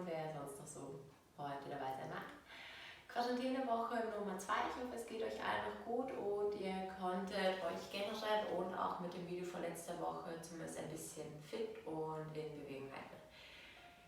und wer sonst noch so heute dabei sein mag. Quarantäne-Woche Nummer 2. Ich hoffe, es geht euch allen noch gut und ihr konntet euch generell und auch mit dem Video von letzter Woche zumindest ein bisschen fit und in Bewegung halten.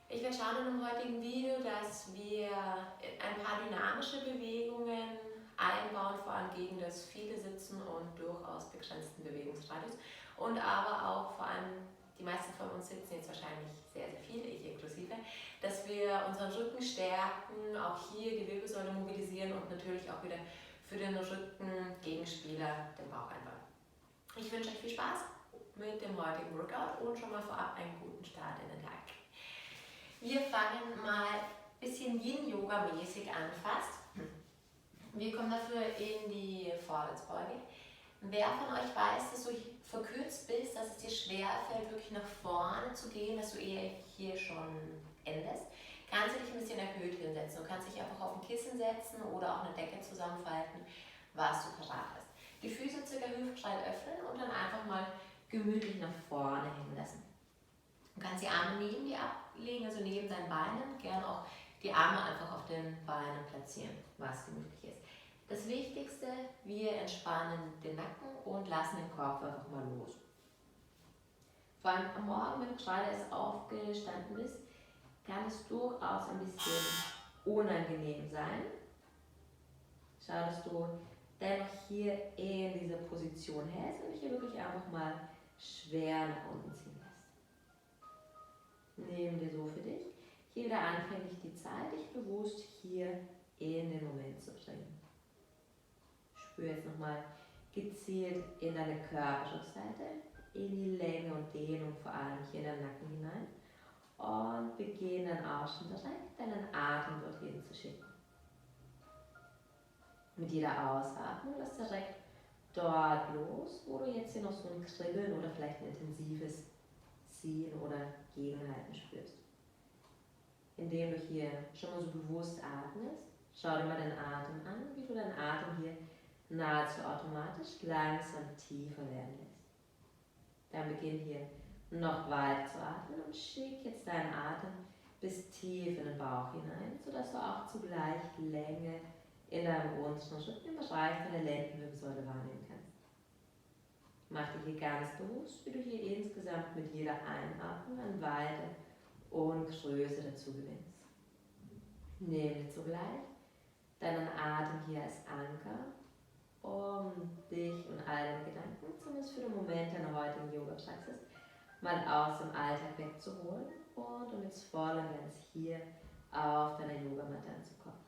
Ich werde schauen in dem heutigen Video, dass wir ein paar dynamische Bewegungen einbauen, vor allem gegen das viele Sitzen und durchaus begrenzten Bewegungsradius. Und aber auch vor allem, die meisten von uns sitzen jetzt wahrscheinlich sehr, sehr viel, ich inklusive, dass wir unseren Rücken stärken, auch hier die Wirbelsäule mobilisieren und natürlich auch wieder für den Rücken Gegenspieler den Bauch einbauen. Ich wünsche euch viel Spaß mit dem heutigen Workout und schon mal vorab einen guten Start in den Tag. Wir fangen mal ein bisschen Yin-Yoga-mäßig an fast. Wir kommen dafür in die Vorwärtsbeuge. Wer von euch weiß, dass du verkürzt bist, dass es dir schwerfällt, wirklich nach vorne zu gehen, dass du eher hier schon endest, kannst du dich ein bisschen erhöht hinsetzen. Du kannst dich einfach auf ein Kissen setzen oder auch eine Decke zusammenfalten, was du parat hast. Die Füße ca. hüftbreit öffnen und dann einfach mal gemütlich nach vorne hängen lassen. Du kannst die Arme neben dir ablegen, also neben deinen Beinen, gerne auch die Arme einfach auf den Beinen platzieren, was gemütlich ist. Das Wichtigste, wir entspannen den Nacken und lassen den Kopf einfach mal los. Vor allem am Morgen, wenn du gerade erst aufgestanden bist, kann es durchaus ein bisschen unangenehm sein. Schau, dass du dennoch hier in dieser Position hältst und dich hier wirklich einfach mal schwer nach unten ziehen lässt. Nimm dir so für dich hier wieder anfänglich die Zeit, dich bewusst hier in den Moment zu bringen. Spür jetzt nochmal gezielt in deine Körperschutzseite, in die Länge und Dehnung, vor allem hier in den Nacken hinein. Und beginn dann auch schon direkt deinen Atem dorthin zu schicken. Mit jeder Ausatmung lass direkt dort los, wo du jetzt hier noch so ein Kribbeln oder vielleicht ein intensives Ziehen oder Gegenhalten spürst. Indem du hier schon mal so bewusst atmest, schau dir mal deinen Atem an, wie du deinen Atem hier nahezu automatisch langsam tiefer werden lässt. Dann beginn hier noch weiter zu atmen und schick jetzt deinen Atem bis tief in den Bauch hinein, sodass du auch zugleich Länge in deinem unteren Rücken im Bereich deiner Lendenwirbelsäule wahrnehmen kannst. Mach dir hier ganz bewusst, wie du hier insgesamt mit jeder Einatmung an Weite und Größe dazu gewinnst. Nimm dir zugleich deinen Atem hier als Anker, um dich und all deine Gedanken, zumindest für den Moment deiner heutigen Yoga-Praxis, mal aus dem Alltag wegzuholen und um jetzt voll und ganz hier auf deiner Yogamatte anzukommen.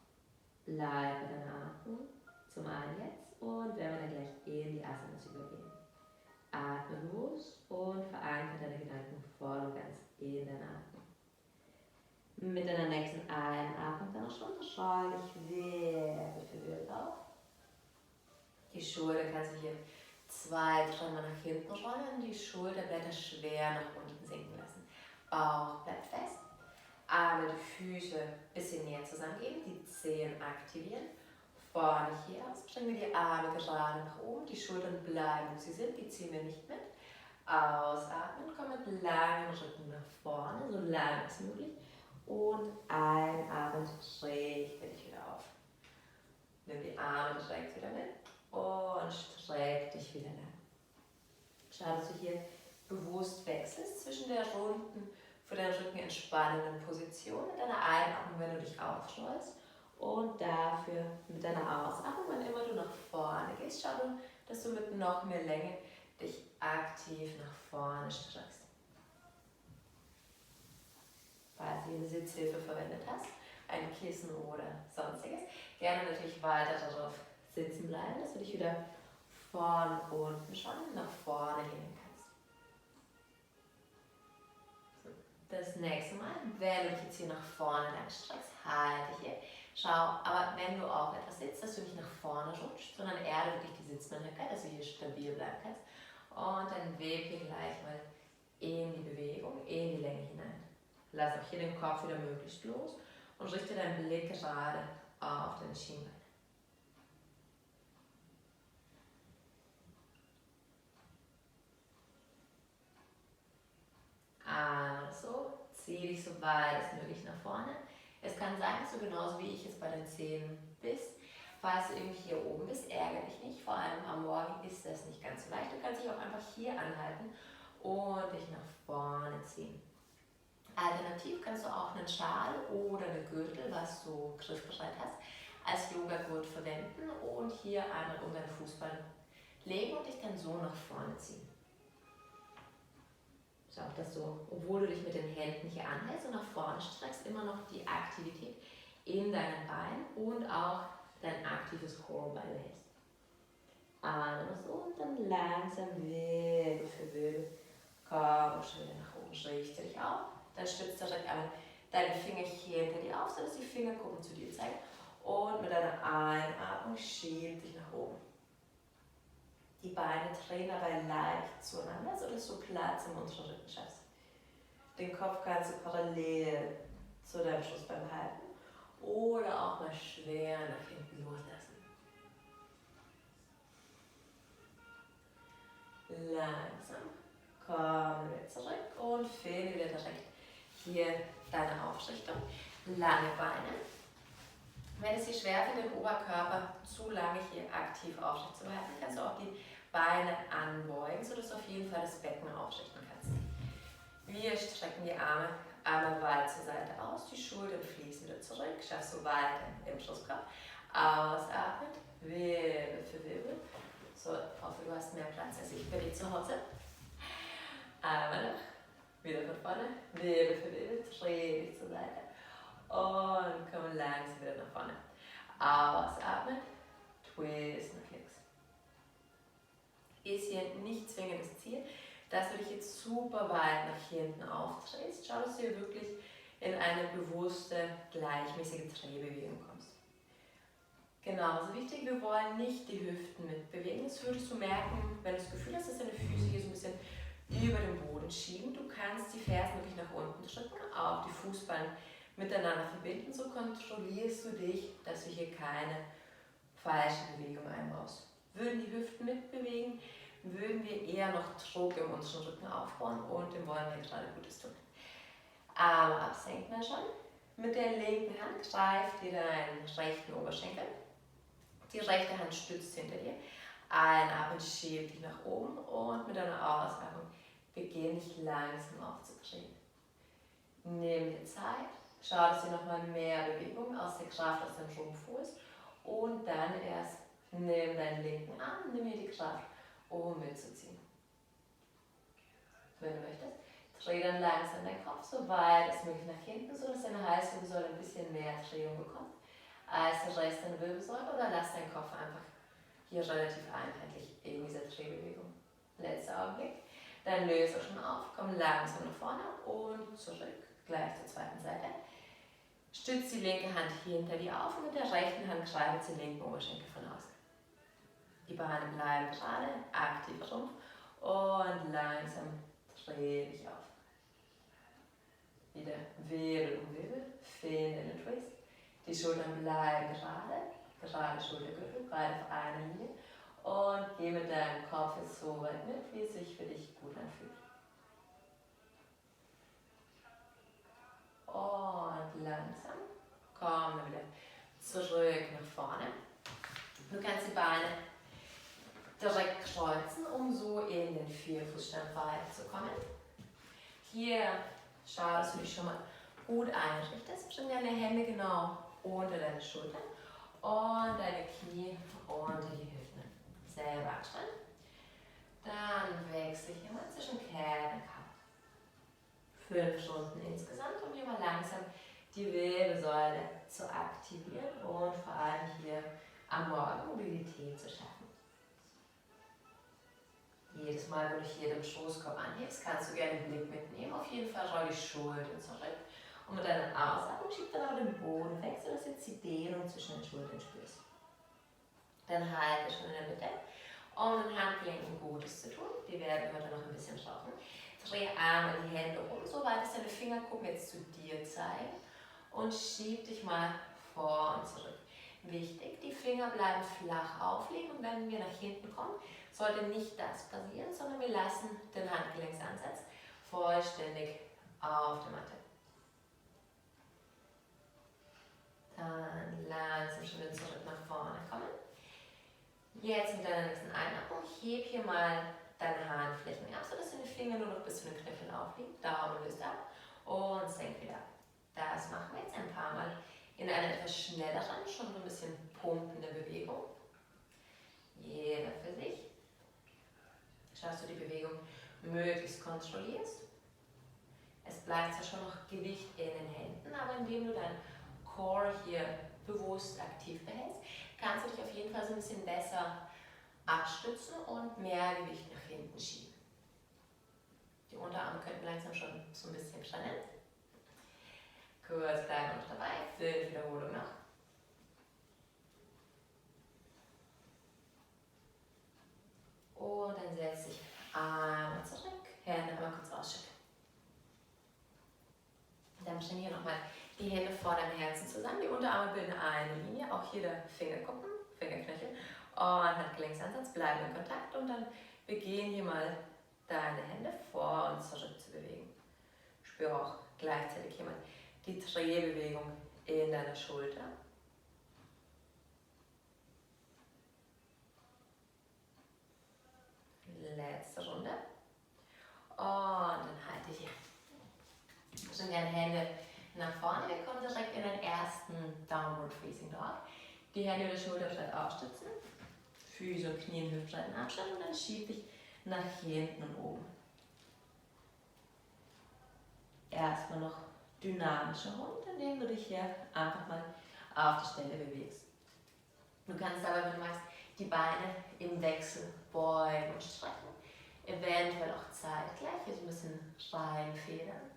Bleib bei deiner Atmung, zum einen jetzt und werden wir dann gleich in die Asanas übergehen. Atme los und verankere deine Gedanken voll und ganz in deiner Atmung. Mit deiner nächsten Einatmung deiner Schulter schau dich Wirbel für Wirbel auf. Die Schulter kannst du hier 2-3 Mal nach hinten rollen, die Schulterblätter schwer nach unten sinken lassen. Bauch bleibt fest, Arme, die Füße ein bisschen näher zusammengeben, die Zehen aktivieren. Vorne hier aus, bringen wir die Arme gerade nach oben, die Schultern bleiben, wo sie sind, die ziehen wir nicht mit. Ausatmen, komm mit langem Rücken nach vorne, so lang als möglich. Und einatmen, richte dich wieder auf. Nimm die Arme direkt wieder mit und streck dich wieder lang. Schau, dass du hier bewusst wechselst zwischen der runden, für den Rücken entspannenden Position mit deiner Einatmung, wenn du dich aufschrollst. Und dafür mit deiner Ausatmung, wann immer du nach vorne gehst, schau, dass du mit noch mehr Länge dich aktiv nach vorne streckst. Falls du eine Sitzhilfe verwendet hast, ein Kissen oder sonstiges, gerne natürlich weiter darauf sitzen bleiben, dass du dich wieder von unten schon nach vorne hängen kannst. So, das nächste Mal, wenn du dich jetzt hier nach vorne lang streckst, halte hier. Schau, aber wenn du auch etwas sitzt, dass du nicht nach vorne rutschst, sondern eher wirklich die Sitzmannigkeit, dass du hier stabil bleiben kannst. Und dann web hier gleich mal in die Bewegung, in die Länge hinein. Lass auch hier den Kopf wieder möglichst los und richte deinen Blick gerade auf deine Schienbeine. Also, zieh dich so weit als möglich nach vorne. Es kann sein, dass du genauso wie ich jetzt bei den Zähnen bist. Falls du irgendwie hier oben bist, ärgere dich nicht. Vor allem am Morgen ist das nicht ganz so leicht. Du kannst dich auch einfach hier anhalten und dich nach vorne ziehen. Alternativ kannst du auch einen Schal oder einen Gürtel, was du griffbereit hast, als Yoga-Gurt verwenden und hier einmal um deinen Fußballen legen und dich dann so nach vorne ziehen. Schau, dass du, obwohl du dich mit den Händen hier anhältst und nach vorne streckst, immer noch die Aktivität in deinen Beinen und auch dein aktives Core beihältst. Einmal so und dann langsam Wirbel für Wirbel. Komm schon wieder nach oben, richte dich auf. Dann stützt direkt einmal deine Finger hier hinter dir auf, sodass die Fingerkuppen zu dir zeigen. Und mit deiner Einatmung schieb dich nach oben. Die Beine drehen dabei leicht zueinander, sodass du Platz im unteren Rücken schaffst. Den Kopf kannst du parallel zu deinem Brustbein halten oder auch mal schwer nach hinten loslassen. Langsam komm wieder zurück und finde wieder direkt hier deine Aufrichtung. Lange Beine. Wenn es dir schwerfällt, den Oberkörper zu lange hier aktiv aufrecht zu halten, kannst du auch die Beine anbeugen, sodass du auf jeden Fall das Becken aufrichten kannst. Wir strecken die Arme einmal weit zur Seite aus, die Schultern fließen wieder zurück, schaffst du weiter im Brustkorb. Ausatmen, Wirbel für Wirbel. So, ich hoffe, du hast mehr Platz als ich bei dir zu Hause. Einmal noch, wieder von vorne, Wirbel für Wirbel, dreh dich zur Seite. Und komm langsam wieder nach vorne. Ausatmen, twist nach links. Ist hier nicht zwingend das Ziel, dass du dich jetzt super weit nach hinten aufdrehst. Schau, dass du hier wirklich in eine bewusste, gleichmäßige Drehbewegung kommst. Genauso wichtig, wir wollen nicht die Hüften mitbewegen. Das würdest du merken, wenn du das Gefühl hast, dass deine Füße hier so ein bisschen über den Boden schieben. Du kannst die Fersen wirklich nach unten drücken, auch die Fußballen miteinander verbinden. So kontrollierst du dich, dass du hier keine falsche Bewegung einbaust. Würden die Hüften mitbewegen, würden wir eher noch Druck im unteren Rücken aufbauen und dem wollen wir gerade Gutes tun. Arme absenken dann schon. Mit der linken Hand greift dir deinen rechten Oberschenkel. Die rechte Hand stützt hinter dir. Einatmen, schieb dich nach oben und mit deiner Ausatmung beginn dich langsam aufzudrehen. Nimm dir Zeit, schau, dass du nochmal mehr Bewegung aus der Kraft aus deinem Rumpf holst und dann erst nimm deinen linken Arm, nimm hier die Kraft, um mitzuziehen. Wenn du möchtest, dreh dann langsam deinen Kopf so weit als möglich nach hinten, sodass deine Halswirbelsäule ein bisschen mehr Drehung bekommt als der Rest deiner Wirbelsäule, oder lass deinen Kopf einfach hier relativ einheitlich in dieser Drehbewegung. Letzter Augenblick. Dann löse schon auf, komm langsam nach vorne und zurück, gleich zur zweiten Seite. Stütz die linke Hand hier hinter dir auf und mit der rechten Hand greife den linken Oberschenkel von außen. Die Beine bleiben gerade, aktiv Rumpf und langsam dreh dich auf. Wieder Wirbel um Wirbel, finde den Twist. Die Schultern bleiben gerade Schultergürtel, beide auf einer Linie. Und geh mit deinem Kopf jetzt so weit mit, wie es sich für dich gut anfühlt. Und langsam komm wieder zurück nach vorne. Du kannst die Beine direkt kreuzen, um so in den Vierfußstand weiterzukommen. Hier schau, dass du dich schon mal gut einrichtest. Bring deine Hände genau unter deine Schultern und deine Knie unter die Hüften. Selber anspannen. Dann wechsle ich immer zwischen Cat und Cow. 5 Runden insgesamt, um hier mal langsam die Wirbelsäule zu aktivieren und vor allem hier am Morgen Mobilität zu schaffen. Jedes Mal, wenn du hier den Schoßkorb anhebst, kannst du gerne den Blick mitnehmen. Auf jeden Fall roll die Schultern zurück. Und mit deiner Ausatmung schieb dann auch den Boden weg, sodass du jetzt die Dehnung zwischen den Schultern spürst. Dann halte schon in der Mitte, um den Handgelenken Gutes zu tun. Die werden heute noch ein bisschen trocken. Dreh einmal die Hände um, so weit dass deine Fingerkuppen jetzt zu dir zeigen. Und schieb dich mal vor und zurück. Wichtig, die Finger bleiben flach aufliegen und wenn wir nach hinten kommen, sollte nicht das passieren, sondern wir lassen den Handgelenksansatz vollständig auf der Matte. Dann langsam schon wieder zurück nach vorne kommen. Jetzt mit deiner nächsten Einatmung, heb hier mal deine Handflächen ab, sodass deine Finger nur noch bis zu den Knöcheln aufliegen. Daumen löst ab und senk wieder ab. Das machen wir jetzt ein paar Mal in einer etwas schnelleren, schon so ein bisschen pumpende Bewegung. Jeder für sich. Schaust du die Bewegung möglichst kontrollierst. Es bleibt zwar schon noch Gewicht in den Händen, aber indem du deinen Core hier bewusst aktiv behältst, kannst du dich auf jeden Fall so ein bisschen besser abstützen und mehr Gewicht nach hinten schieben. Die Unterarme könnten langsam schon so ein bisschen trennen. Kurz bleiben noch dabei, 5 Wiederholungen noch. Und dann setz dich einmal zurück, Hände einmal kurz ausschütteln. Dann bring hier nochmal die Hände vor deinem Herzen zusammen. Die Unterarme bilden eine Linie, auch hier der Fingerkuppen, Fingerknöchel und Handgelenksansatz bleiben in Kontakt und dann beginn hier mal deine Hände vor und zurück zu bewegen. Spüre auch gleichzeitig hier mal die Drehbewegung in deiner Schulter. Letzte Runde. Und dann halte ich hier. Schon gerne Hände nach vorne. Wir kommen direkt in den ersten Downward Facing Dog. Die Hände über Schulterbrett aufstützen. Füße und Knie in hüftbreiten Abstand und dann schieb dich nach hinten und oben. Erstmal noch dynamischer Hund, indem du dich hier einfach mal auf die Stelle bewegst. Du kannst aber, wenn du magst, die Beine im Wechsel beugen und strecken. Eventuell auch zeitgleich, hier so ein bisschen reinfedern.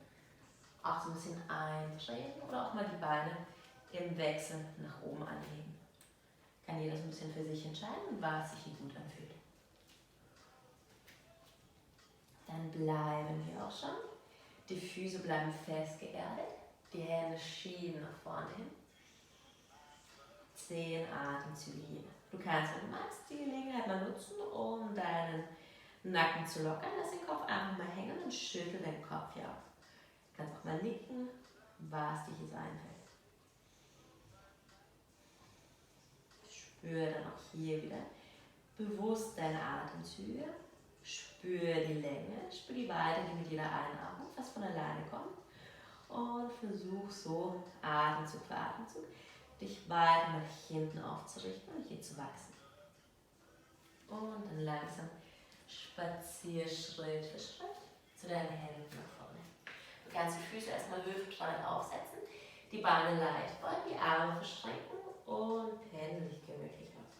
Auch so ein bisschen eindrehen oder auch mal die Beine im Wechsel nach oben anheben. Kann jeder so ein bisschen für sich entscheiden, was sich hier gut anfühlt. Dann bleiben wir auch schon. Die Füße bleiben fest geerdet. Die Hände schieben nach vorne hin. 10 Atemzüge hier. Du kannst, wenn du magst, die Gelegenheit mal nutzen, um deinen Nacken zu lockern. Lass den Kopf einfach mal hängen und schüttel den Kopf hier auf. Du kannst auch mal nicken, was dir hier so einfällt. Spür dann auch hier wieder bewusst deine Atemzüge. Spür die Länge, spür die Weite, die mit jeder Einatmung fast von alleine kommt. Und versuch so, Atemzug für Atemzug, dich weiter nach hinten aufzurichten und hier zu wachsen. Und dann langsam spazier Schritt für Schritt zu deinen Händen nach vorne. Du kannst die Füße erstmal hüftbreit aufsetzen, die Beine leicht beugen, die Arme verschränken und pendel dich gemütlich aus.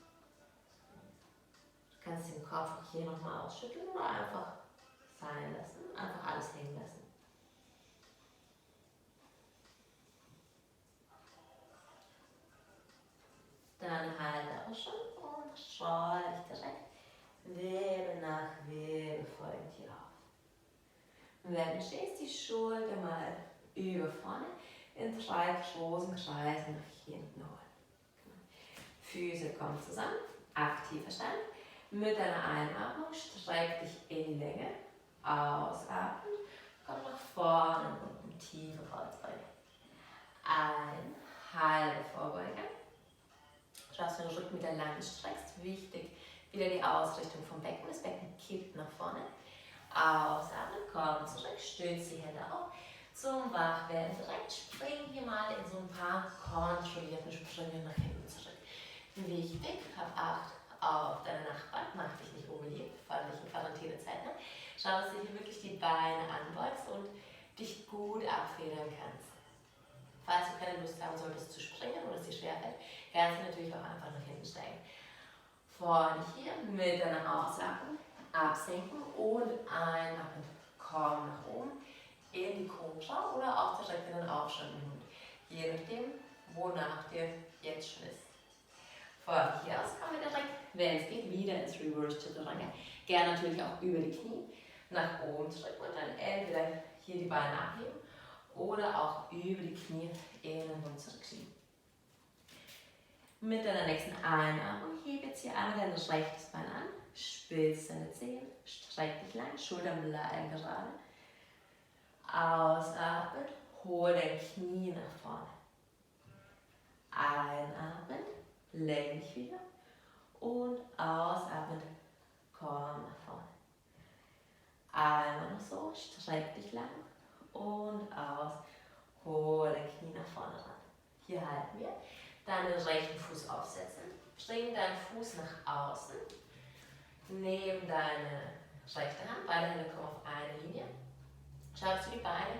Du kannst den Kopf auch hier nochmal ausschütteln oder einfach fallen lassen, einfach alles hängen lassen. Dann halte auch schon und schau dich direkt Wirbel nach Wirbel folgend hier auf. Und wenn du stehst, die Schulter mal über vorne in 3 großen Kreisen nach hinten holen. Füße kommen zusammen, aktiver Stand. Mit deiner Einatmung streck dich in die Länge, ausatmen, komm nach vorne und tiefe Kreuzbeuge. Ein, halbe Vorbeuge. Schaust, wenn du Rücken wieder lang streckst, wichtig, wieder die Ausrichtung vom Becken, das Becken kippt nach vorne. Ausatmen, komm zurück, stütz die Hände auf. Zum Wachwerden direkt, spring hier mal in so ein paar kontrollierten Sprünge nach hinten zurück. Wichtig, hab Acht auf deine Nachbarn, mach dich nicht unbeliebt, vor allem nicht in Quarantänezeit. Schau, dass du hier wirklich die Beine anbeugst und dich gut abfedern kannst. Falls du keine Lust haben solltest zu springen oder es dir schwerfällt, kannst du natürlich auch einfach nach hinten steigen. Vorne hier mit deiner Ausatmung absenken und einatmen. Komm nach oben in die Cobra oder auch direkt in den aufschauenden Hund. Je nachdem, wonach dir jetzt schon ist. Von hier aus kommen wir direkt, wenn es geht, wieder ins Reverse Chaturanga. Gerne natürlich auch über die Knie nach oben drücken und dann entweder hier die Beine abheben oder auch über die Knie in den Hund zurückschieben. Mit deiner nächsten Einatmung heb jetzt hier einmal dein rechtes Bein an, spitz deine Zehen, streck dich lang, Schultern bleiben gerade. Ausatmen, hol dein Knie nach vorne. Einatmen, lenk dich wieder und ausatmen, komm nach vorne. Einmal noch so, streck dich lang und aus, hole Knie nach vorne ran. Hier halten wir. Dann den rechten Fuß aufsetzen. Bring deinen Fuß nach außen, neben deine rechte Hand, beide Hände kommen auf eine Linie. Schau, dass du die Beine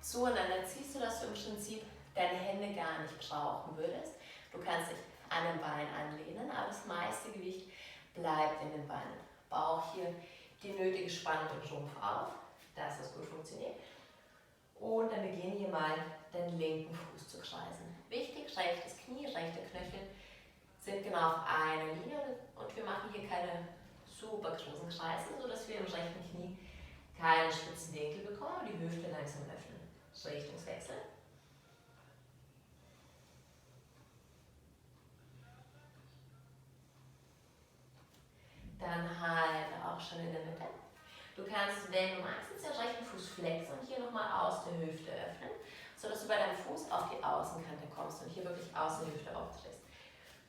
zueinander ziehst, sodass du im Prinzip deine Hände gar nicht brauchen würdest. Du kannst dich an den Beinen anlehnen, aber das meiste Gewicht bleibt in den Beinen. Bauch hier die nötige Spannung im Rumpf auf, dass das gut funktioniert. Und dann beginne hier mal den linken Fuß zu kreisen. Wichtig, rechtes Knie, rechte Knöchel sind genau auf einer Linie und wir machen hier keine super großen Kreise, sodass wir im rechten Knie keinen spitzen Winkel bekommen und die Hüfte langsam öffnen. Richtungswechsel. Dann halte auch schon in der Mitte. Du kannst, wenn du magst, jetzt den rechten Fuß flexen und hier nochmal aus der Hüfte öffnen, sodass du bei deinem Fuß auf die Außenkante kommst und hier wirklich aus der Hüfte auftrittst.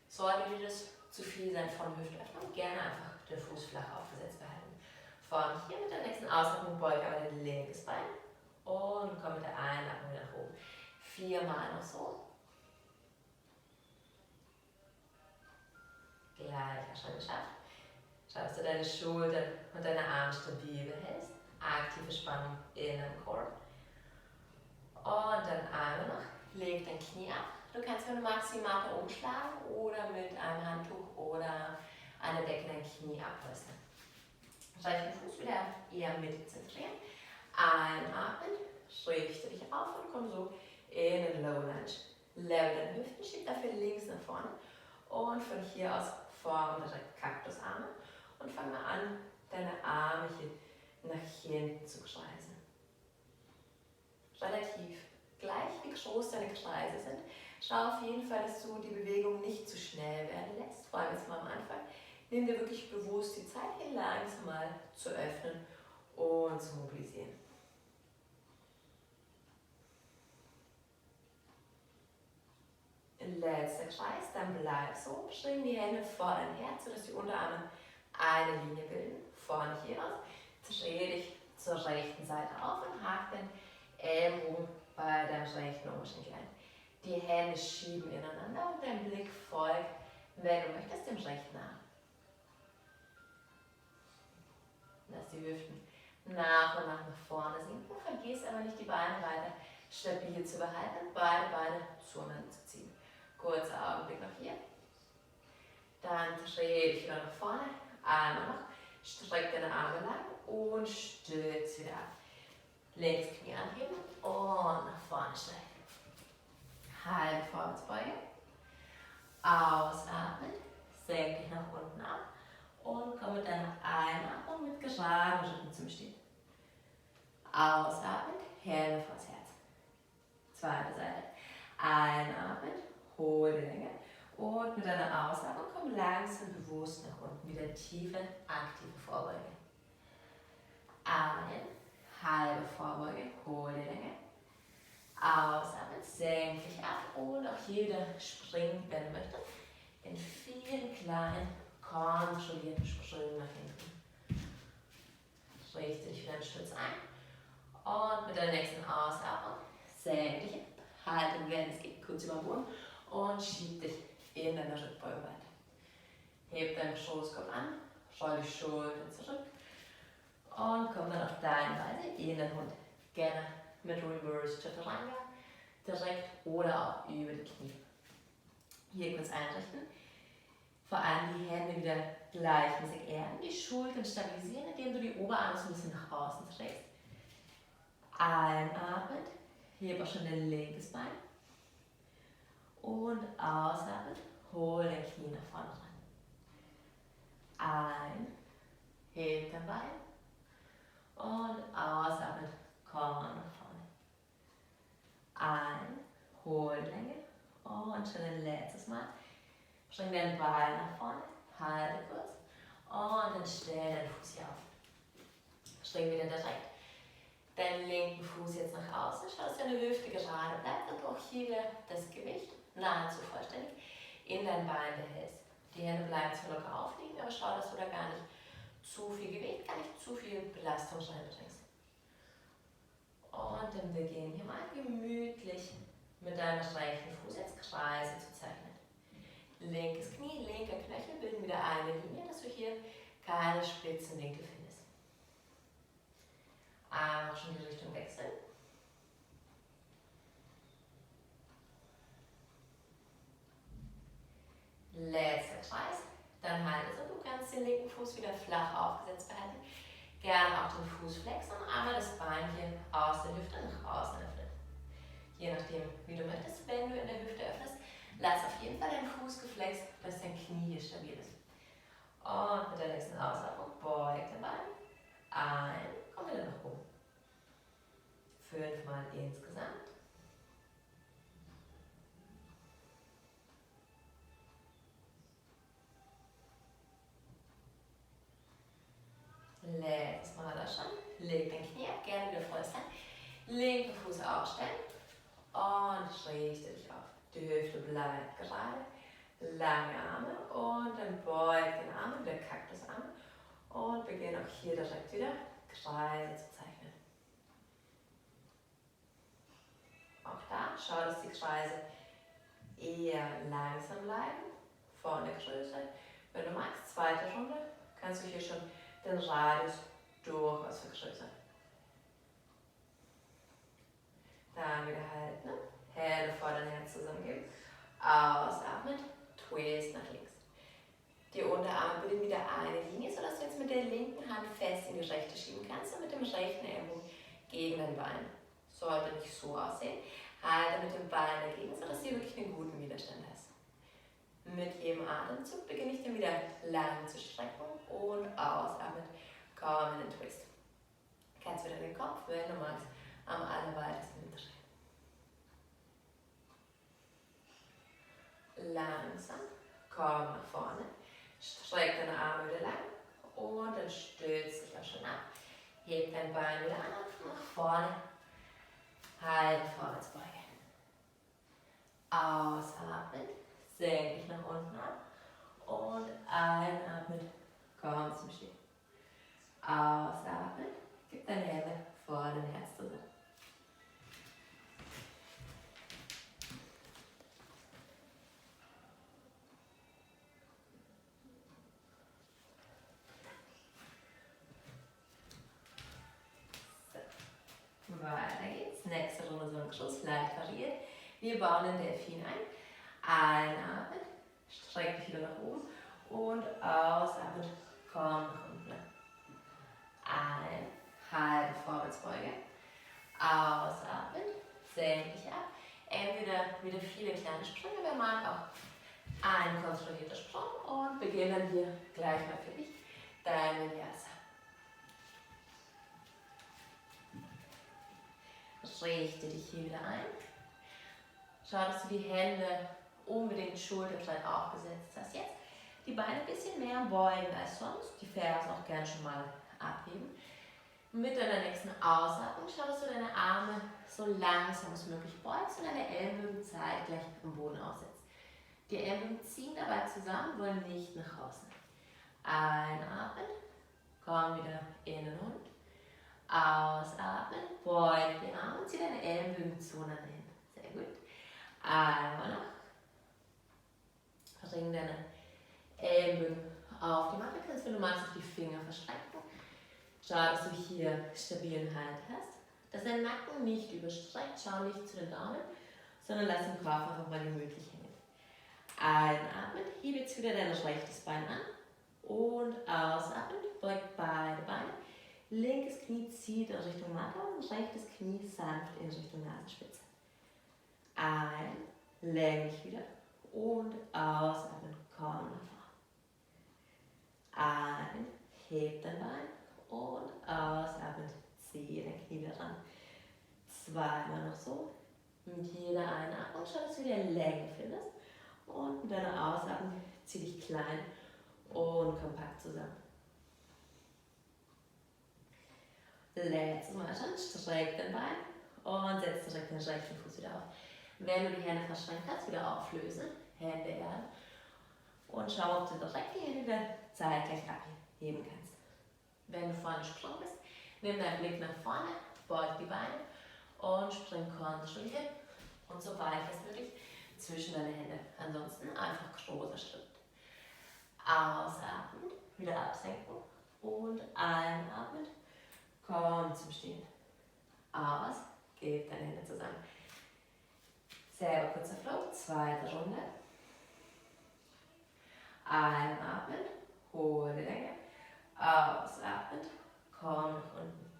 Sollte dir das zu viel sein von Hüftöffnung, gerne einfach den Fuß flach aufgesetzt behalten. Von hier mit der nächsten Ausatmung beug aber dein linkes Bein und komm mit der Einatmung wieder nach oben. 4-mal noch so. Gleich, auch schon geschafft. Schau, dass du deine Schultern und deine Arme stabil behältst. Aktive Spannung in den Core. Und dann einmal noch, leg dein Knie ab. Du kannst, wenn du magst, die Matte umschlagen oder mit einem Handtuch oder einer Decke dein Knie abpolstern. Rechten Fuß wieder eher mittig zentrieren. Einatmen, richte dich auf und komm so in den Low Lunge. Level deine Hüften, schieb dafür links nach vorne. Und von hier aus form direkt Kaktusarme. Und fang mal an, deine Arme hier nach hinten zu kreisen. Relativ gleich wie groß deine Kreise sind. Schau auf jeden Fall, dass du die Bewegung nicht zu schnell werden lässt. Vor allem jetzt mal am Anfang. Nimm dir wirklich bewusst die Zeit, hier langsam mal zu öffnen und zu mobilisieren. Letzter Kreis, dann bleib so. Bring die Hände vor dein Herz, sodass die Unterarme eine Linie bilden. Vorne hier aus. Dreh dich zur rechten Seite auf und hak den Ellbogen bei deinem rechten Oberschenkel ein. Die Hände schieben ineinander und dein Blick folgt, wenn du möchtest, dem rechten Arm. Lass die Hüften nach und nach vorne sinken. Vergiss aber nicht, die Beine weiter stabil zu behalten und beide Beine zueinander zu ziehen. Kurzer Augenblick noch hier. Dann dreh dich wieder nach vorne. Einmal noch. Streck deine Arme lang und stütz wieder ab. Linkes Knie anheben und nach vorne stellen. Halbe Vorwärtsbeuge. Ausatmen. Senk dich nach unten ab. Und komm mit deiner Einatmung mit geradem Rücken zum Stehen. Ausatmen. Hände vors Herz. Zweite Seite. Einatmen. Hol die Länge. Und mit deiner Ausatmung komm langsam bewusst nach unten. Wieder tiefe, aktive Vorbeuge. Ein. Halbe Vorbeuge. Hol die Länge. Ausatmen. Senk dich ab. Und auch jeder springt, wenn du möchtest, in vielen kleinen, kontrollierten Sprüngen nach hinten. Richte dich wieder einen Stütz ein. Und mit der nächsten Ausatmung senk dich ab. Halte, wenn es geht, kurz über den Boden. Und schieb dich in deine Rückbeuge weiter. Heb deinen Schoßkopf an, roll die Schultern zurück und komm dann auf deine Weise in den Hund. Gerne mit Reverse Chaturanga, direkt oder auch über die Knie. Hier kurz einrichten. Vor allem die Hände wieder gleichmäßig erden, die Schultern stabilisieren, indem du die Oberarme so ein bisschen nach außen trägst. Einatmen, heb auch schon dein linkes Bein. Und ausatmen, hol dein Knie nach vorne ran. Ein, heb dein Bein. Und ausatmen, komm nach vorne. Ein, hol Länge. Und schon ein letztes Mal. Bring dein Bein nach vorne, halte kurz. Und dann stell deinen Fuß hier auf. Spring wieder direkt deinen linken Fuß jetzt nach außen. Schau, dass deine Hüfte gerade bleibt und auch hier das Gewicht nahezu vollständig in dein Bein behältst. Die Hände bleiben zwar locker aufliegen, aber schau, dass du da gar nicht zu viel Gewicht, gar nicht zu viel Belastung reinbringst. Und dann beginnen hier mal gemütlich mit deinem rechten Fuß jetzt Kreise zu zeichnen. Linkes Knie, linker Knöchel bilden wieder eine Linie, dass du hier keine spitzen Winkel findest. Einmal schon die Richtung wechseln. Letzter Kreis. Dann halt also, du kannst den linken Fuß wieder flach aufgesetzt behalten. Gerne auch den Fuß flexen und einmal das Bein hier aus der Hüfte nach außen öffnen. Je nachdem, wie du möchtest. Wenn du in der Hüfte öffnest, lass auf jeden Fall deinen Fuß geflext, dass dein Knie hier stabil ist. Und mit der nächsten Ausatmung beug dein Bein. Ein, komm wieder nach oben. 5 Mal insgesamt. Letztes Mal das schon. Leg dein Knie ab, gerne wieder voll sein. Linken Fuß aufstellen und richte dich auf. Die Hüfte bleibt gerade. Lange Arme und dann beug den Arm, wieder Kaktusarm und beginne auch hier direkt wieder Kreise zu zeichnen. Auch da schau, dass die Kreise eher langsam bleiben, vorne größer. Wenn du magst, zweite Runde, kannst du hier schon den Radius durchaus vergrößern. Dann wieder halten, Hände vor dein Herz zusammengeben, ausatmen, Twist nach links. Die Unterarme bilden wieder eine Linie, sodass du jetzt mit der linken Hand fest in die rechte schieben kannst und mit dem rechten Ellbogen gegen dein Bein. Sollte nicht so aussehen. Halte mit dem Bein dagegen, sodass du wirklich einen guten Widerstand hast. Mit jedem Atemzug beginne ich dann wieder lang zu strecken und ausatmen. Komm in den Twist. Kannst wieder den Kopf, wenn du magst, am allerweitesten mitdrehen. Langsam, komm nach vorne, streck deine Arme wieder lang und dann stütz dich auch schon ab. Heb dein Bein wieder an, nach vorne, halten, Vorwärtsbeuge. Ausatmen, senk dich nach unten ab und einatmen, komm zum Stehen. Ausatmen, gib deine Hände vor dein Herz zusammen. Weiter geht's. Nächste Runde so ein Schuss, leicht variiert. Wir bauen den Delfin ein. Einatmen, streck dich wieder nach oben und ausatmen, komm nach unten. Ein, halbe Vorwärtsbeuge. Ausatmen, senk dich ab. Entweder wieder viele kleine Sprünge, wer mag auch ein kontrollierter Sprung und beginnen hier gleich mal für dich dein Vinyasa. Richte dich hier wieder ein. Schau, dass du die Hände unbedingt schulterbreit aufgesetzt hast. Jetzt die Beine ein bisschen mehr beugen als sonst. Die Fersen auch gerne schon mal abheben. Mit deiner nächsten Ausatmung schau, dass du deine Arme so langsam als möglich beugst und deine Ellenbogen zeitgleich am Boden aussetzt. Die Ellenbogen ziehen dabei zusammen, wollen nicht nach außen. Einatmen, komm wieder in den Hund. Ausatmen, beug die Arme und zieh deine Ellenbogen zueinander hin. Sehr gut. Einmal noch. Bring deine Ellenbogen auf die Matte. Kannst, wenn du magst, auf die Finger verschränken. Schau, dass du hier stabilen Halt hast. Dass dein Nacken nicht überstreckt. Schau nicht zu den Daumen, sondern lass den Kopf einfach mal gemütlich hängen. Einatmen, hebe jetzt wieder dein rechtes Bein an. Und ausatmen, beug beide Beine. Linkes Knie zieht in Richtung Matte und rechtes Knie sanft in Richtung Nasenspitze. Ein, lenk dich wieder und ausatmen, komm nach vorne. Ein, heb dein Bein und ausatmen, zieh dein Knie wieder ran. Zweimal noch so. Mit jeder Einatmung schau, dass du wieder Länge findest und mit deiner Ausatmung zieh dich klein und kompakt zusammen. Letztes Mal schon, streck dein Bein und setz direkt den rechten Fuß wieder auf. Wenn du die Hände verschränkt hast, wieder auflösen, Hände erden und schau, ob du direkt die Hände wieder zeitgleich abheben kannst. Wenn du vorne gesprungen bist, nimm deinen Blick nach vorne, beug die Beine und spring kontinuierlich und so weit als möglich zwischen deine Hände. Ansonsten einfach großer Schritt. Ausatmen, wieder absenken und einatmen, komm zum Stehen. Aus, gib deine Hände zusammen. Selber kurzer Flow, zweite Runde. Einatmen, hole Länge. Ausatmen, komm nach unten.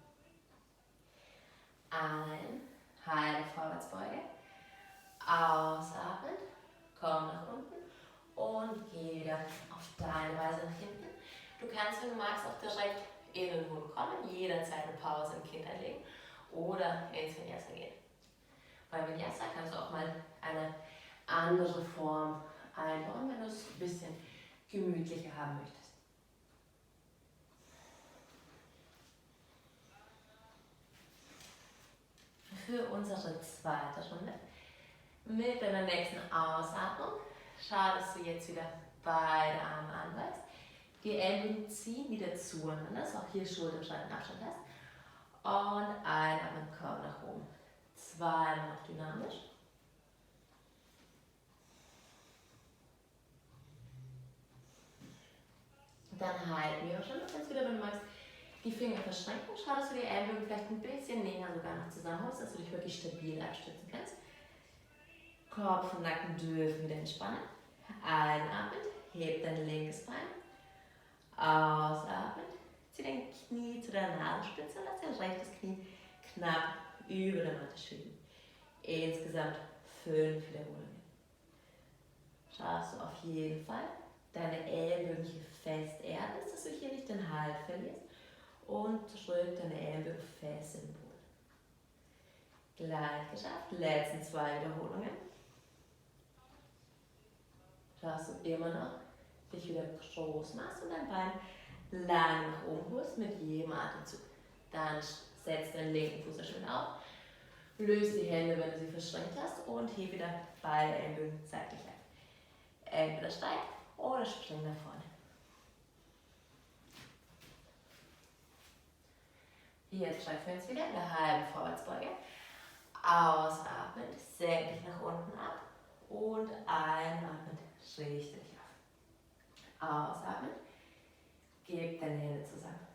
Ein, halbe Vorwärtsbeuge. Ausatmen, komm nach unten und geh wieder auf deine Weise nach hinten. Du kannst, wenn du magst, auch direkt in den Hund kommen, jederzeit eine Pause im Kind einlegen oder ins Vinyasa gehen. Bei Vinyasa kannst du auch mal eine andere Form einbauen, wenn du es ein bisschen gemütlicher haben möchtest. Für unsere zweite Runde mit deiner nächsten Ausatmung schau, dass du jetzt wieder beide Arme anweichst. Die Ellbogen ziehen wieder zueinander, dass auch hier Schulterscheidenabstand hast. Und einatmen, komm nach oben. Zweimal noch dynamisch. Dann halten wir auch schon. Du kannst wieder, wenn du magst, die Finger verschränken. Schau, dass du die Ellbogen vielleicht ein bisschen näher sogar noch zusammenholst, dass du dich wirklich stabil abstützen kannst. Kopf und Nacken dürfen wieder entspannen. Einatmen, heb dein linkes Bein. Ausatmen, zieh dein Knie zu der Nasenspitze und lass dein rechtes Knie knapp über der Matte schweben. Insgesamt 5 Wiederholungen. Schaust du auf jeden Fall deine Ellbogen hier fest erdest, dass du hier nicht den Halt verlierst und drück deine Ellbogen fest in den Boden. Gleich geschafft, letzten 2 Wiederholungen. Schaust du immer noch, dich wieder groß machst und dein Bein lang nach oben holst mit jedem Atemzug. Dann setz deinen linken Fuß schön auf, löse die Hände, wenn du sie verschränkt hast und heb wieder beide Ellbogen seitlich ein. Entweder steig oder spring nach vorne. Jetzt streifen wir uns wieder in der halben Vorwärtsbeuge. Ausatmen, senk dich nach unten ab und einatmen, richte dich auf. Ausatmen, gib deine Hände zusammen.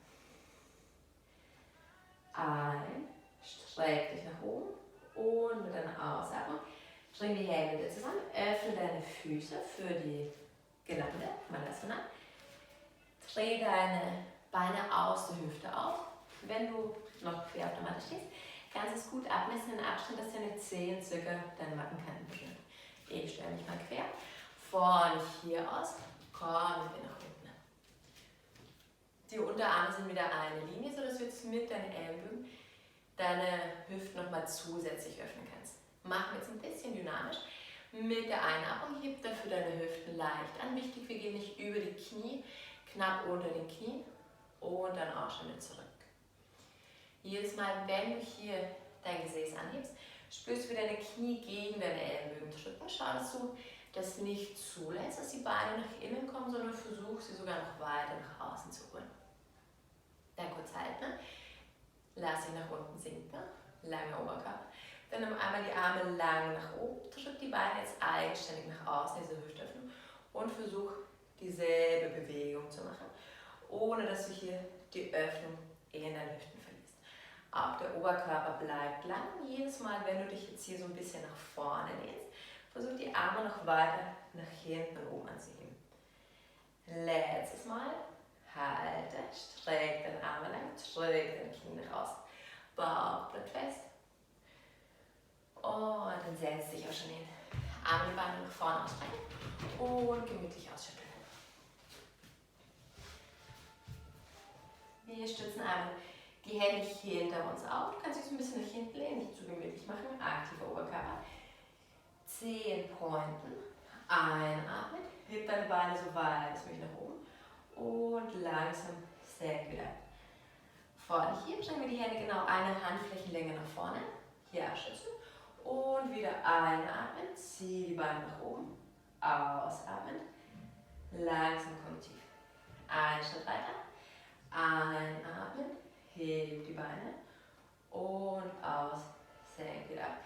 Ein, streck dich nach oben und mit deiner Ausatmung bring die Hände wieder zusammen, öffne deine Füße für die genannte Malasana. Dreh deine Beine aus der Hüfte auf. Wenn du noch quer auf der Matte stehst, kannst du es gut abmessen, den Abstand, dass deine Zehen circa deine Mattenkanten berühren. Ich stelle mich mal quer. Von hier aus kommen wir nach unten. Die Unterarme sind wieder eine Linie, sodass du jetzt mit deinen Ellbogen deine Hüften nochmal zusätzlich öffnen kannst. Machen wir jetzt ein bisschen dynamisch. Mit der Einatmung heb dafür deine Hüften leicht an. Wichtig, wir gehen nicht über die Knie, knapp unter den Knien und dann auch schon wieder zurück. Jedes Mal, wenn du hier dein Gesäß anhebst, spürst du, wie deine Knie gegen deine Ellenbögen drücken. Schau, dass du das nicht zulässt, dass die Beine nach innen kommen, sondern versuch sie sogar noch weiter nach außen zu holen. Dann kurz halten. Lass dich nach unten sinken. Langer Oberkörper. Dann nimm einmal die Arme lang nach oben. Drück die Beine jetzt eigenständig nach außen, diese Hüftöffnung. Und versuch dieselbe Bewegung zu machen, ohne dass du hier die Öffnung in deinen Hüften verlierst. Auch der Oberkörper bleibt lang. Jedes Mal, wenn du dich jetzt hier so ein bisschen nach vorne lehnst, versuch die Arme noch weiter nach hinten und oben anzuheben. Letztes Mal. Halte, streck deine Arme lang, drück deine Knie nach außen. Bauch bleibt fest. Und dann setz dich auch schon hin. Arme die Beine nach vorne ausstrecken und gemütlich ausschütteln. Wir stützen einmal die Hände hinter uns auf. Du kannst dich so ein bisschen nach hinten lehnen, nicht zu gemütlich machen. Aktiver Oberkörper. Zehen pointen. Einatmen. Heb deine Beine so weit wie möglich nach oben. Und langsam senk wieder. Vorne hier bringen wir die Hände genau eine Handflächenlänge nach vorne. Hier abstützen. Und wieder einatmen, zieh die Beine nach oben, ausatmen, langsam komm tief. Einen Schritt weiter, einatmen, heb die Beine und aus, senk wieder ab.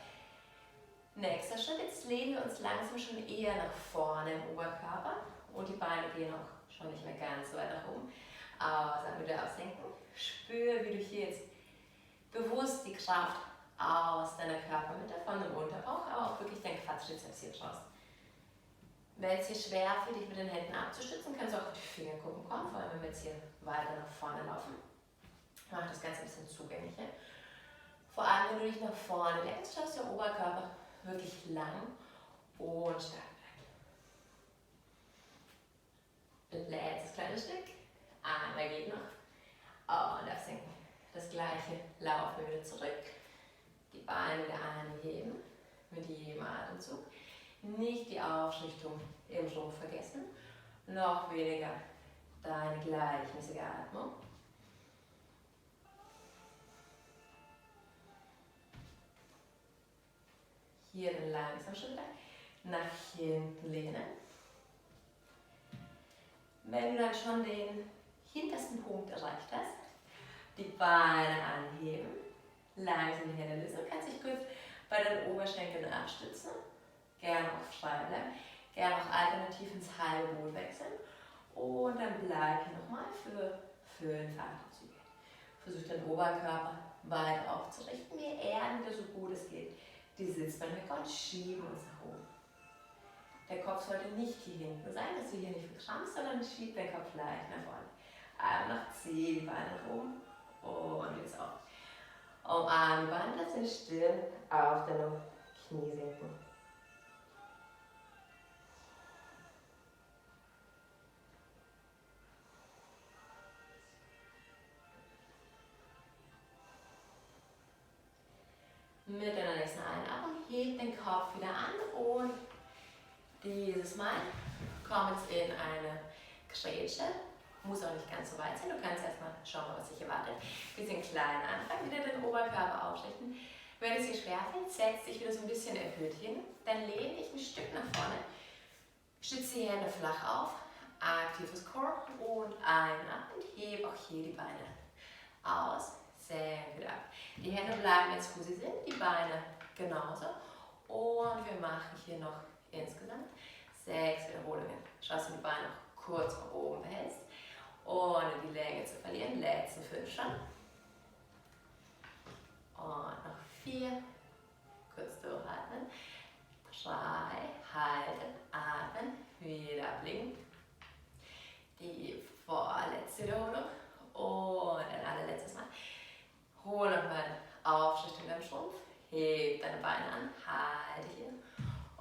Nächster Schritt, jetzt lehnen wir uns langsam schon eher nach vorne im Oberkörper und die Beine gehen auch schon nicht mehr ganz so weit nach oben. Ausatmen, wieder aussenken. Spür, wie du hier jetzt bewusst die Kraft aus deiner Körpermitte, von dem Unterbauch, aber auch wirklich dein Quadrizeps hier schaust. Wenn es hier schwer für dich mit den Händen abzustützen, kannst du auch auf die Fingerkuppen kommen, vor allem wenn wir jetzt hier weiter nach vorne laufen. Mach das Ganze ein bisschen zugänglicher. Vor allem, wenn du dich nach vorne lenkst, schaust der Oberkörper wirklich lang und stark bleibt. Letztes kleines Stück. Einmal geht noch. Und absenken. Das gleiche laufen wir wieder zurück. Die Beine wieder anheben mit jedem Atemzug. Nicht die Aufrichtung im Rumpf vergessen. Noch weniger deine gleichmäßige Atmung. Hier dann langsam schon wieder nach hinten lehnen. Wenn du dann schon den hintersten Punkt erreicht hast, die Beine anheben, langsam die Hände lösen. Du kannst dich kurz bei den Oberschenkeln abstützen, gerne auch frei bleiben, gerne auch alternativ ins halbe Boot wechseln und dann bleib hier nochmal für 5 Atemzüge. Versuch den Oberkörper weit aufzurichten, wir erden wieder so gut es geht die Sitzbeine weg und schieben uns nach oben. Der Kopf sollte nicht hier hinten sein, dass du hier nicht verkrampfst, sondern schieb den Kopf leicht nach vorne. Einmal noch, zieh die Beine nach oben und jetzt auf. Umarm die Beine, lass den Stirn auf deine Knie sinken. Mit deiner nächsten Einatmung heb den Kopf wieder an und dieses Mal komm jetzt in eine Grätsche. Muss auch nicht ganz so weit sein, du kannst erstmal schauen, was dich erwartet. Bisschen klein anfangen, wieder den Oberkörper aufrichten. Wenn es dir schwerfällt, setz dich wieder so ein bisschen erhöht hin. Dann lehne dich ein Stück nach vorne. Stütze die Hände flach auf. Aktives Core und einatmen. Heb auch hier die Beine aus. Senk wieder ab. Die Hände bleiben jetzt, wo sie sind. Die Beine genauso. Und wir machen hier noch insgesamt 6 Wiederholungen. Schaust du die Beine noch kurz nach oben behältst, ohne die Länge zu verlieren. Letzten 5 schon. Und noch 4. Kurz durchatmen. 3. Halten. Atmen. Wieder ablegen. Die vorletzte Wiederholung. Und ein allerletztes Mal. Hol nochmal Aufrichtung im Schrumpf. Heb deine Beine an. Halte hier.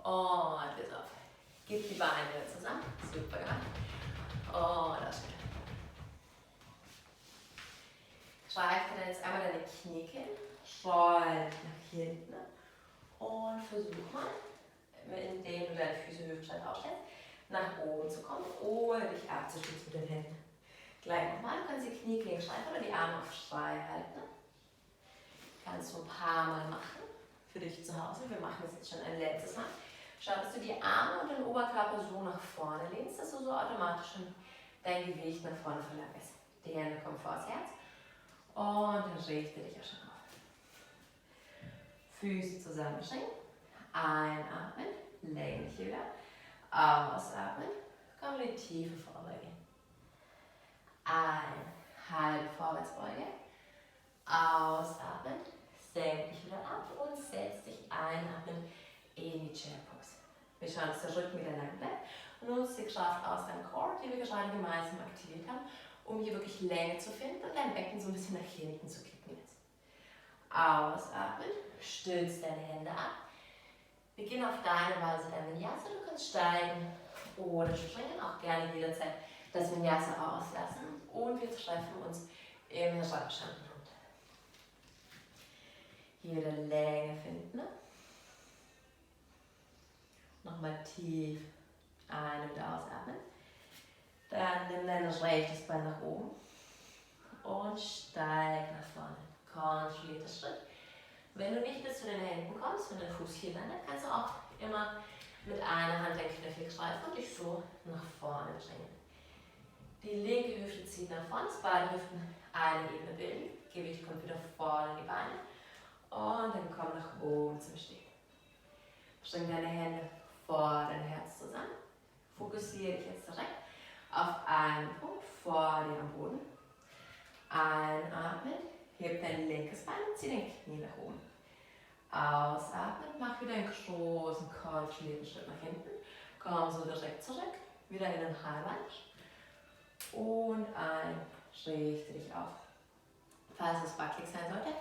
Und bis auf. Gib die Beine wieder zusammen. Super gemacht. Und das schön. Streif dann jetzt einmal deine Kniekehlen. Schreib nach hinten. Und versuch mal, indem du deine Füße hüftbreit aufstellst, nach oben zu kommen, ohne dich abzustützen mit den Händen. Gleich nochmal, du kannst die Kniekehlen streifen oder die Arme auf frei halten. Kannst du ein paar Mal machen, für dich zu Hause. Wir machen das jetzt schon ein letztes Mal. Schau, dass du die Arme und den Oberkörper so nach vorne lehnst, dass du so automatisch schon dein Gewicht nach vorne verlagerst. Die Hände kommen vors Herz und dann richte dich auch schon auf. Füße zusammenstrecken, einatmen, lenk dich wieder, ausatmen, komm in die tiefe Vorbeuge. Halbe Vorwärtsbeuge, ausatmen, senk dich wieder ab und setz dich einatmen in die Chair Pose. Wir schauen, dass der Rücken wieder lang bleibt und nutzt die Kraft aus deinem Core, die wir gerade gemeinsam aktiviert haben, um hier wirklich Länge zu finden und dein Becken so ein bisschen nach hinten zu kippen jetzt. Ausatmen, stütz deine Hände ab. Beginn auf deine Weise dein Vinyasa. Du kannst steigen oder springen, auch gerne jederzeit das Vinyasa auslassen. Und wir treffen uns im Radschandenhund. Hier wieder Länge finden. Nochmal tief ein- und ausatmen. Dann nimm dein rechtes Bein nach oben und steig nach vorne. Kontrollierter Schritt. Wenn du nicht bis zu den Händen kommst, wenn dein Fuß hier landet, kannst du auch immer mit einer Hand dein Knöchel greifen und dich so nach vorne bringen. Die linke Hüfte zieht nach vorne, dass beide Hüften eine Ebene bilden. Gewicht kommt wieder vorne in die Beine und dann komm nach oben zum Stehen. Bring deine Hände vor dein Herz zusammen. Fokussiere dich jetzt direkt auf einen Punkt vor dir am Boden. Einatmen, heb dein linkes Bein und zieh dein Knie nach oben. Ausatmen, mach wieder einen großen, kontrollierten Schritt nach hinten. Komm so direkt zurück, wieder in den High Lunge. Und richte dich auf. Falls es wackelig sein sollte,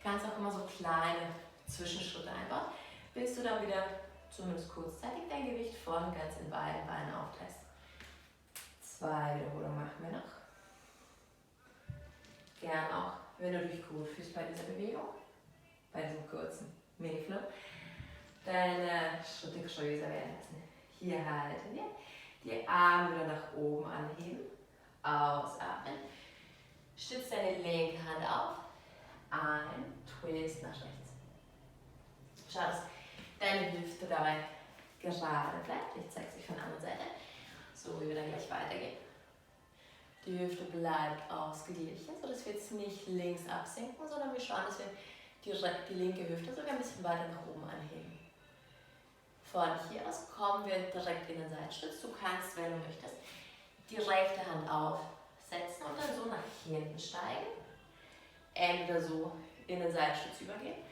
kannst du auch immer so kleine Zwischenschritte einbauen, bis du dann wieder zumindest kurzzeitig dein Gewicht voll und ganz in beiden Beinen aufträgst. 2 Wiederholungen machen wir noch. Gern auch, wenn du dich gut fühlst bei dieser Bewegung, bei diesem kurzen Mini-Flip, deine Schritte größer werden lassen. Hier halten wir. Die Arme wieder nach oben anheben. Ausatmen. Stütz deine linke Hand auf. Ein, Twist nach rechts. Schau, dass deine Hüfte dabei gerade bleibt. Ich zeige es euch von der anderen Seite, so wie wir dann gleich weitergehen. Die Hüfte bleibt ausgeglichen, sodass wir jetzt nicht links absinken, sondern wir schauen, dass wir die linke Hüfte sogar ein bisschen weiter nach oben anheben. Von hier aus kommen wir direkt in den Seitenstütz. Du kannst, wenn du möchtest, die rechte Hand aufsetzen und dann so nach hinten steigen. Entweder so in den Seitenstütz übergehen.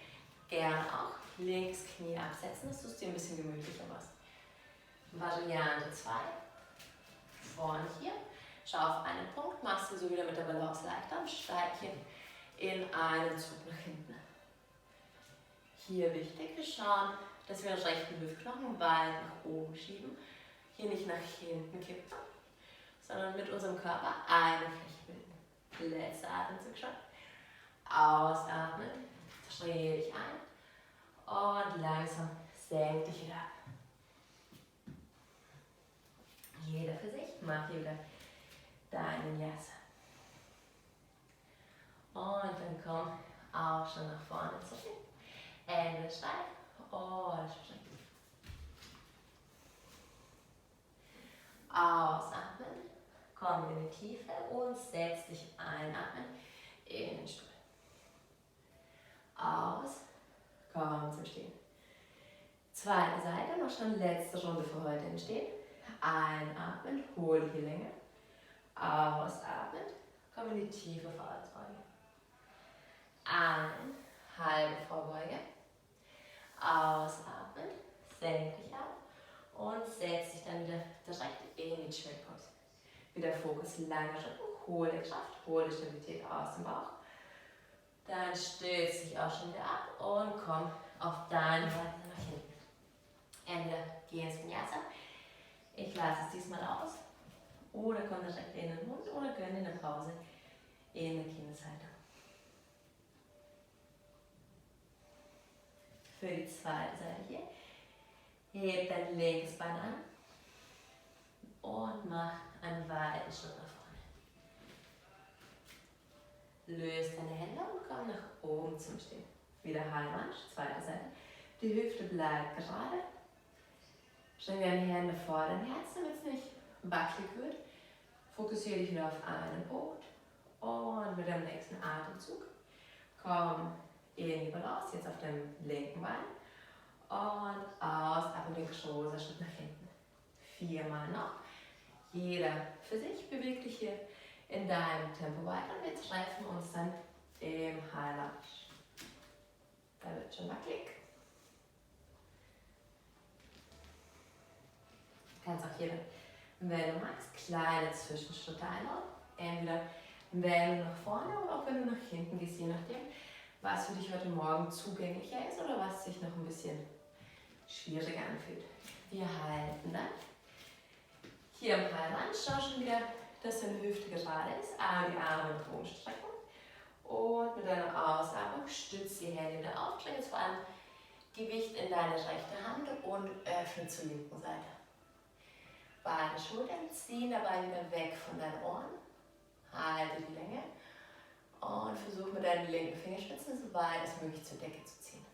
Gerne auch links Knie absetzen, dass du es dir ein bisschen gemütlicher machst. Variante 2. Von hier. Schau auf einen Punkt, machst du so wieder mit der Balance leichter und steig hier in einen Zug nach hinten. Hier wichtig, wir schauen, dass wir den rechten Hüftknochen weit nach oben schieben. Hier nicht nach hinten kippen, sondern mit unserem Körper eine Fläche bilden. Letzter Atemzug schon. Ausatmen, dreh dich ein und langsam senk dich wieder ab. Jeder für sich, mach hier wieder deinen Yasa. Und dann komm auch schon nach vorne zurück. Hände steif und spring. Ausatmen, komm in die Tiefe und setz dich einatmen in den Stuhl. Aus, komm zum Stehen. Zweite Seite, noch schon letzte Runde für heute im Stehen. Einatmen, hol die Länge. Ausatmen, komm in die tiefe Vorwärtsbeuge. Ein, halbe Vorbeuge. Ausatmen, senk dich ab und setz dich dann wieder direkt in die Chill Pose. Wieder Fokus, langer Rücken, hole Kraft, hole Stabilität aus dem Bauch. Dann stütz dich auch schon wieder ab und komm auf deine Seite nach hinten. Entweder geh ins Vinyasa, ich lasse es diesmal aus, oder komm direkt in den Mund oder gönn in der Pause in der Kindeshaltung. Für die zweite Seite hier, heb dein linkes Bein an und mach einen weiten Schritt nach vorne. Löse deine Hände und komm nach oben zum Stehen. Wieder High Lunge, zweite Seite. Die Hüfte bleibt gerade. Stellen wir deine Hände vor dein Herz, damit es nicht wackelig wird. Fokussiere dich wieder auf einen Punkt und mit dem nächsten Atemzug komm in die Balance, jetzt auf dem linken Bein und aus, ab und den großer Schritt nach hinten. 4-mal noch. Jeder für sich, bewegt dich hier in deinem Tempo weiter und wir treffen uns dann im High Lunge. Da wird schon wackelig. Du kannst auch hier, wenn du magst, kleine Zwischenschritte einbauen. Entweder wenn du nach vorne oder auch wenn du nach hinten gehst, je nachdem, was für dich heute Morgen zugänglicher ist oder was sich noch ein bisschen schwieriger anfühlt. Wir halten dann. Hier im High Lunge, schau schon wieder, dass deine Hüfte gerade ist. Die Arme nach oben strecken. Und mit deiner Ausatmung stützt die Hände wieder auf. Bring jetzt vor allem Gewicht in deine rechte Hand und öffne zur linken Seite. Beide Schultern ziehen dabei wieder weg von deinen Ohren. Halte die Länge und und versuch mit deinen linken Fingerspitzen so weit als möglich zur Decke zu ziehen.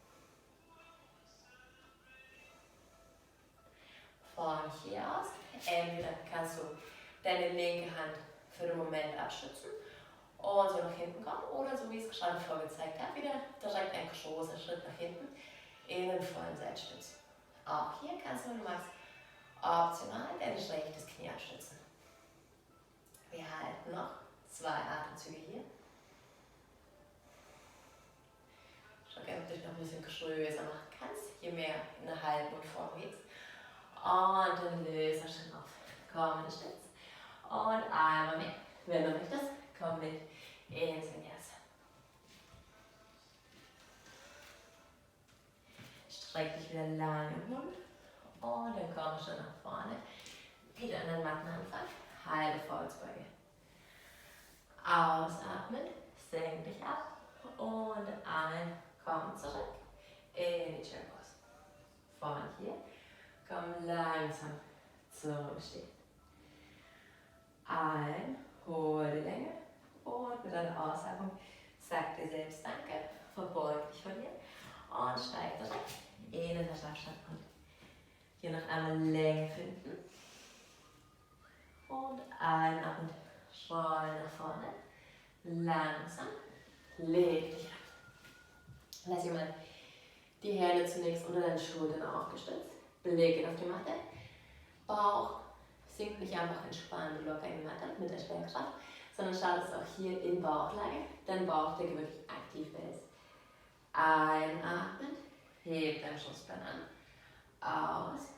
Von hier aus, entweder kannst du deine linke Hand für den Moment abstützen und so nach hinten kommen oder so wie ich es gerade vorgezeigt habe, wieder direkt ein großer Schritt nach hinten in den vollen Seitstütz. Auch hier kannst du, wenn du magst, optional dein rechtes Knie abstützen. Wir halten noch 2 Atemzüge hier. Schau gerne, ob du dich noch ein bisschen größer machen kannst, je mehr in der Halbmondform gehst. Und dann löser schön auf. Komm in den Stütz. Und einmal mehr. Wenn du möchtest, komm mit ins Vinyasa. Streck dich wieder lang im Mund. Und dann komm schon nach vorne. Wieder an den Mattenanfang. Halbe Faustbeuge. Ausatmen. Senk dich ab. Und ein. Komm zurück. In die Chair Pose. Von hier. Komm langsam zum Stehen. Ein, hol die Länge und mit einer Ausatmung sag dir selbst Danke, verbeug dich von dir und steig direkt in den Abstand und hier noch einmal Länge finden und einatmen, roll nach vorne, langsam, leg dich ab. Lass jemand die Hände zunächst unter deinen Schultern aufgestützt. Blicke auf die Matte, Bauch sinkt nicht einfach entspannt locker in die Matte mit der Schwerkraft, sondern schau, dass auch hier in Bauchlage dein Bauchdecke wirklich aktiv ist. Einatmen, heb dein Brustbein an, aus,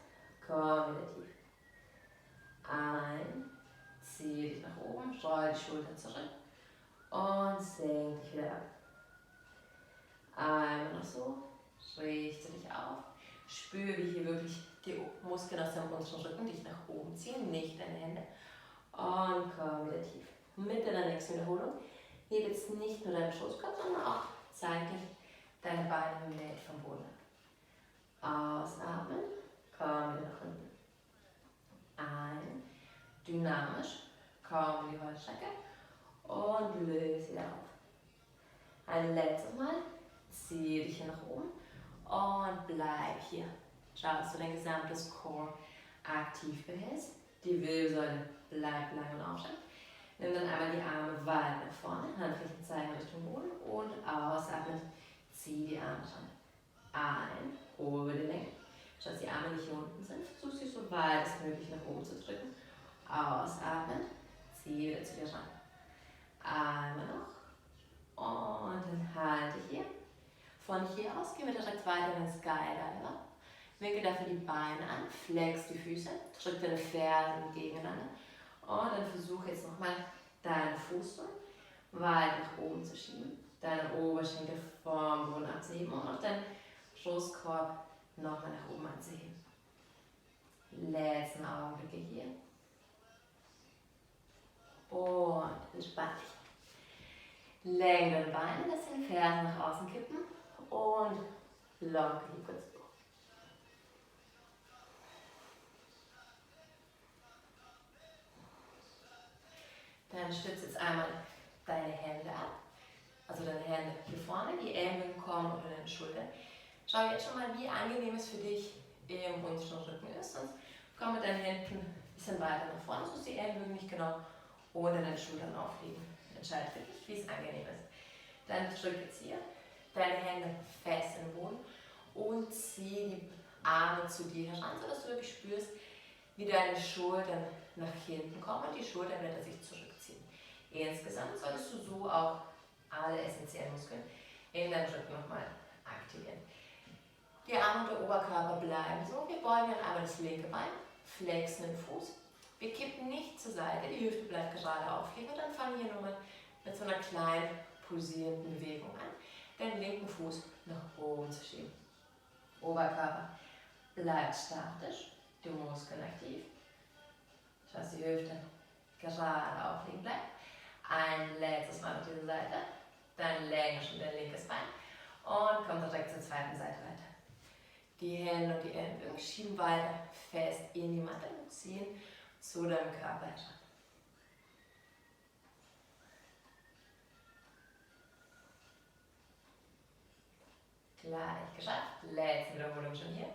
komm wieder tief. Ein, zieh dich nach oben, roll die Schultern zurück und senk dich wieder ab. Einmal noch so, richte dich auf. Spüre, wie hier wirklich die Muskeln aus deinem unteren Rücken dich nach oben ziehen, nicht deine Hände. Und komm wieder tief. Mit deiner nächsten Wiederholung heb jetzt nicht nur deinen Schoßkopf, sondern auch seitlich deine Beine mit vom Boden ab. Ausatmen, komm wieder nach unten. Ein, dynamisch, komm in die Heuschrecke und löse wieder auf. Ein letztes Mal, zieh dich hier nach oben. Und bleib hier. Schau, dass du dein gesamtes Core aktiv behältst. Die Wirbelsäule bleibt lang und aufrecht. Nimm dann einmal die Arme weit nach vorne, Handflächen zeigen Richtung Boden und ausatmen. Zieh die Arme schon ein, hole die Länge. Schau, dass die Arme nicht hier unten sind. Versuch sie so weit als möglich nach oben zu drücken. Ausatmen, zieh wieder zu dir ran. Einmal noch. Und dann halte hier. Von hier aus gehen wir direkt weiter in den Skydiver. Winkel dafür die Beine an, flex die Füße, drück deine Fersen gegeneinander und dann versuche jetzt nochmal deinen Fuß weit nach oben zu schieben, deine Oberschenkel vom Boden abzuheben und auch deinen Brustkorb nochmal nach oben anzuheben. Letzten Augenblicke hier. Und entspann dich. Länge deine Beine, lass den Fersen nach außen kippen. Und locker hier kurz durch. Dann stütze jetzt einmal deine Hände ab. Also deine Hände hier vorne, die Ellbogen kommen unter deine Schultern. Schau jetzt schon mal, wie angenehm es für dich im unteren Rücken ist. Sonst komm mit deinen Händen ein bisschen weiter nach vorne, sodass die Ellbogen nicht genau unter deinen Schultern aufliegen. Entscheide für dich, wie es angenehm ist. Dann drück jetzt hier deine Hände fest in den Boden und zieh die Arme zu dir heran, sodass du wirklich spürst, wie deine Schultern nach hinten kommen und die Schulterblätter sich zurückziehen. Insgesamt solltest du so auch alle essentiellen Muskeln in deinem Rücken nochmal aktivieren. Die Arme und der Oberkörper bleiben so. Wir beugen dann einmal das linke Bein, flexen den Fuß. Wir kippen nicht zur Seite, die Hüfte bleibt gerade aufliegen und dann fangen wir nochmal mit so einer kleinen pulsierenden Bewegung an, den linken Fuß nach oben zu schieben. Oberkörper bleibt statisch, die Muskeln aktiv. Schau, dass die Hüfte gerade aufliegen bleibt. Ein letztes Mal auf diese Seite, dann länger schon dein linkes Bein und komm direkt zur zweiten Seite weiter. Die Hände und die Ellenbogen schieben weiter fest in die Matte und ziehen zu deinem Körper heran. Gleich geschafft. Letzte Wiederholung schon hier.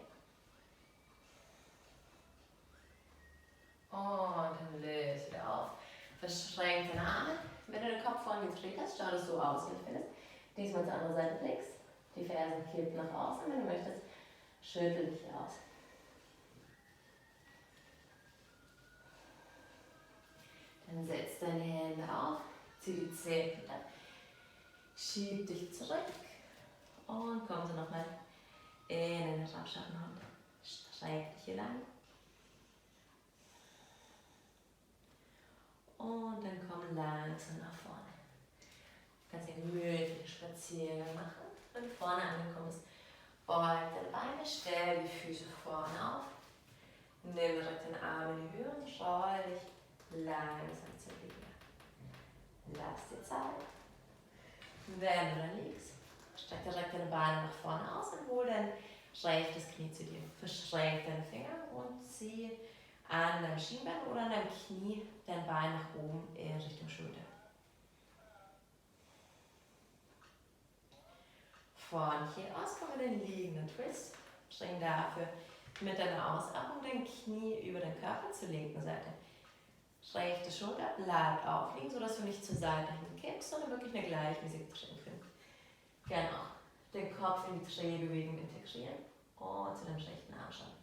Und dann löse wieder auf. Verschränk den Arme. Wenn du den Kopf vorne gedreht hast, schaut es so aus, wie du findest. Diesmal zur anderen Seite blickst. Die Fersen kippen nach außen. Wenn du möchtest, schüttel dich aus. Dann setz deine Hände auf. Zieh die Zehen ab. Schieb dich zurück. Und komm so nochmal in den Schafschaftenhund. Streck dich hier lang. Und dann komm langsam nach vorne. Du kannst einen gemütlichen Spaziergang machen. Wenn du vorne angekommen bist, beug deine Beine, stell die Füße vorne auf. Nimm direkt den Arm in die Höhe und schau dich langsam zur Liege. Lass dir Zeit. Wenn du dann liegst, streck direkt deine Beine nach vorne aus und hol dein rechtes Knie zu dir. Verschränk deine Finger und zieh an deinem Schienbein oder an deinem Knie dein Bein nach oben in Richtung Schulter. Von hier aus kommen wir in den liegenden Twist. Bring dafür mit deiner Ausatmung dein Knie über den Körper zur linken Seite. Rechte Schulter bleibt aufliegen, sodass du nicht zur Seite hinkippst, sondern wirklich eine gleichmäßige Drehung findest. Gerne auch den Kopf in die Drehbewegung integrieren und zu deinem rechten Arm schauen.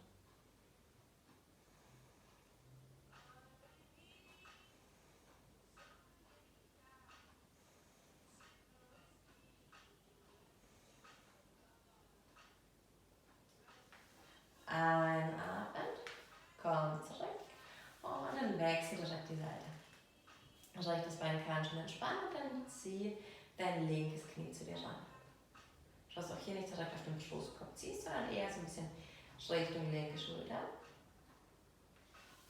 Einatmen, komm zurück und dann wechsel direkt die Seite. Rechtes Bein kann schon entspannen und dann zieh dein linkes Knie zu dir ran. Schau, dass du auch hier nicht direkt auf den Brustkorb ziehst, sondern eher so ein bisschen Richtung linke Schulter.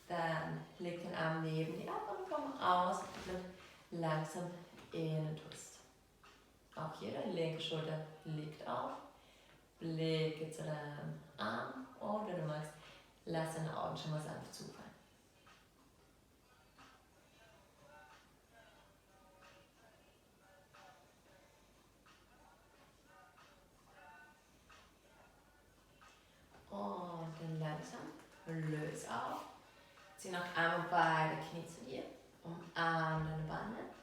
Dann leg den Arm neben dir ab und komm aus und langsam in den Twist. Auch hier deine linke Schulter liegt auf. Blicke zu deinem Arm und wenn du magst, lass deine Augen schon mal sanft zufallen. Und dann langsam löse auf. Zieh noch einmal beide Knie zu dir. Umarm deine Beine.